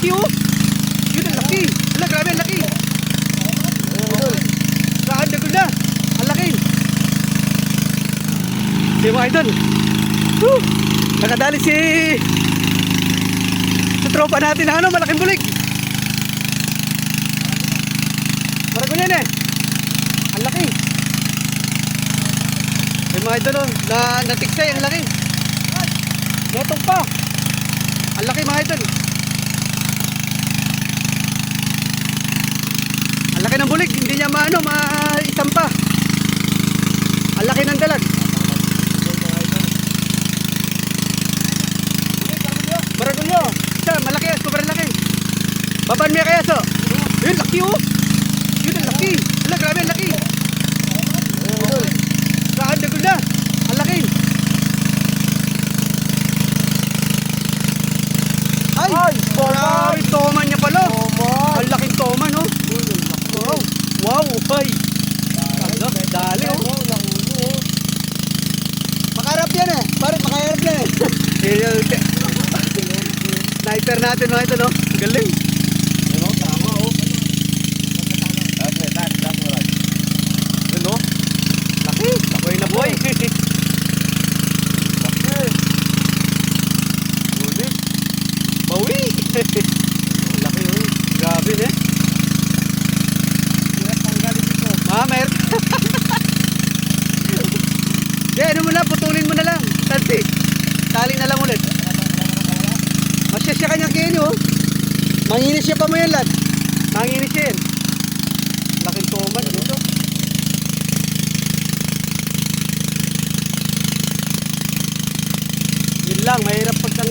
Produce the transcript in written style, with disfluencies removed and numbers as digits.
laki oh. Yun ang laki. Ala, grabe ang laki. Saan dagol na? Ang laki. Sige mga idol. Woo! Nakadali si sa tropa natin na ano, malaking bulig. Maragol yan eh. Ang laki. Sige mga idol oh, natiksay, ang laki. Netong pa. Ang laki mga idol. Ang laki ng bulig, hindi niya maano, maisampa. Ang laki ng dalag. Maragulyo. Isa, malaki, super laki. Baban mo kaya so. Yun, laki oh. Yun, ang laki. Ala, grabe, ang laki. Saan dagol na? Ang laki. Ay, grabe, toman niya pala. Ang laking toman oh. Wow, wow, ay. Dali oh. Makarap yan eh. Parang makarap yan eh. Sniper natin mga ito no. Galing. Tama oh. Yun no. Laki. Lakoy na boy. Laki. Ulit. Bawi. Laki oh. Grabe eh. Mayroon. Di, ano mo na, putulin mo na lang. Tanti. Tali na lang ulit. Masya siya kanyang kini oh. Manginis siya pa mo yan lad. Manginis siya yan. Laking toman dito. Yun lang, mahirap pagka